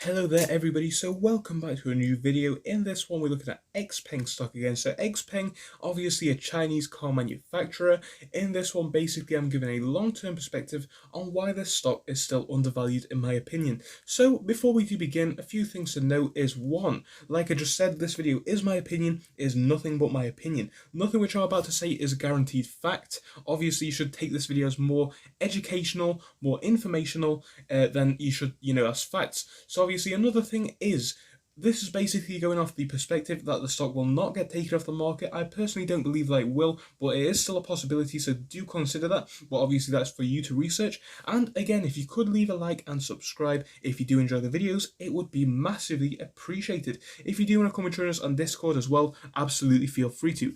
Hello there everybody, so welcome back to a new video. In this one we're looking at Xpeng stock again. So Xpeng, obviously a Chinese car manufacturer. In this one basically I'm giving a long-term perspective on why this stock is still undervalued in my opinion. So before we do begin, a few things to note is one, like I just said, this video is my opinion, is nothing but my opinion. Nothing which I'm about to say is a guaranteed fact. Obviously you should take this video as more educational, more informational than you should, as facts. So obviously another thing is, this is basically going off the perspective that the stock will not get taken off the market. I personally don't believe that it will, but it is still a possibility, so do consider that. But obviously that's for you to research. And again, if you could leave a like and subscribe if you do enjoy the videos, it would be massively appreciated. If you do want to come and join us on Discord as well, absolutely feel free to.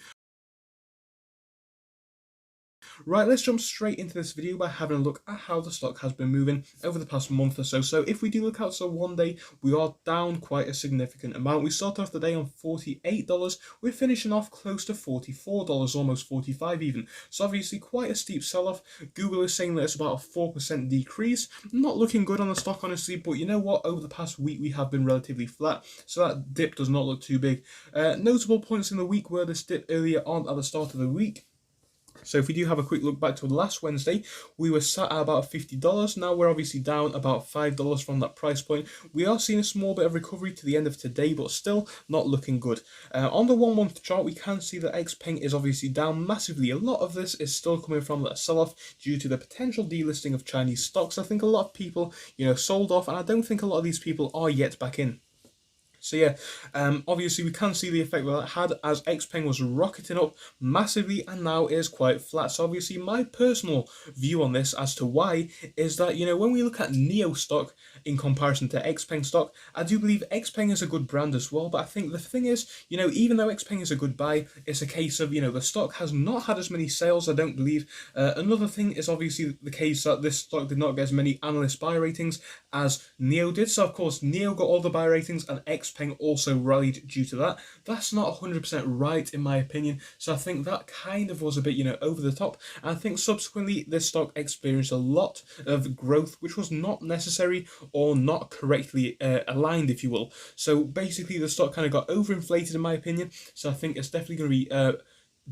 Right, let's jump straight into this video by having a look at how the stock has been moving over the past month or so. So if we do look out to one day, we are down quite a significant amount. We started off the day on $48. We're finishing off close to $44, almost $45 even. So obviously quite a steep sell-off. Google is saying that it's about a 4% decrease. Not looking good on the stock, honestly, but you know what? Over the past week, we have been relatively flat, so that dip does not look too big. Notable points in the week were this dip earlier on at the start of the week. So if we do have a quick look back to last Wednesday, we were sat at about $50. Now we're obviously down about $5 from that price point. We are seeing a small bit of recovery to the end of today, but still not looking good. On the 1 month chart, we can see that Xpeng is obviously down massively. A lot of this is still coming from that sell-off due to the potential delisting of Chinese stocks. I think a lot of people, sold off, and I don't think a lot of these people are yet back in. So yeah, obviously we can see the effect that it had as Xpeng was rocketing up massively and now is quite flat. So obviously my personal view on this as to why is that, when we look at Neo stock in comparison to Xpeng stock, I do believe Xpeng is a good brand as well. But I think the thing is, even though Xpeng is a good buy, it's a case of, the stock has not had as many sales, I don't believe. Another thing is obviously the case that this stock did not get as many analyst buy ratings as Neo did. So of course, Neo got all the buy ratings and Xpeng also rallied due to that. That's not 100% right in my opinion, so I think that kind of was a bit, over the top. And I think subsequently this stock experienced a lot of growth which was not necessary or not correctly aligned, if you will. So basically the stock kind of got overinflated in my opinion, so I think it's definitely going to be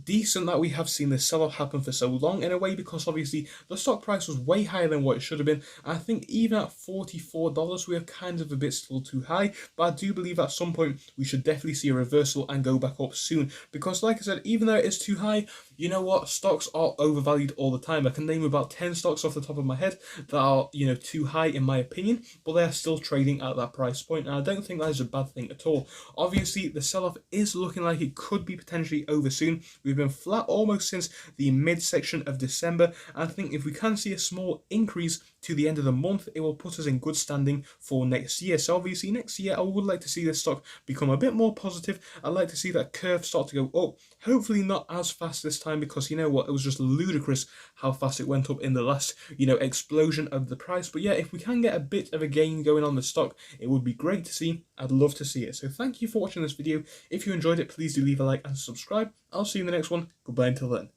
decent that we have seen this sell-off happen for so long in a way, because obviously the stock price was way higher than what it should have been. I think even at $44 we are kind of a bit still too high, but I do believe at some point we should definitely see a reversal and go back up soon, because like I said, even though it is too high, you know what, stocks are overvalued all the time. I can name about 10 stocks off the top of my head that are, too high in my opinion, but they are still trading at that price point, and I don't think that is a bad thing at all. Obviously the sell-off is looking like it could be potentially over soon. We've been flat almost since the midsection of December. I think if we can see a small increase to the end of the month, it will put us in good standing for next year. So obviously next year I would like to see this stock become a bit more positive. I'd like to see that curve start to go up, hopefully not as fast this time, because you know what, it was just ludicrous how fast it went up in the last explosion of the price. But yeah, if we can get a bit of a gain going on the stock, it would be great to see. I'd love to see it. So thank you for watching this video. If you enjoyed it, please do leave a like and subscribe. I'll see you in the next one. Goodbye until then.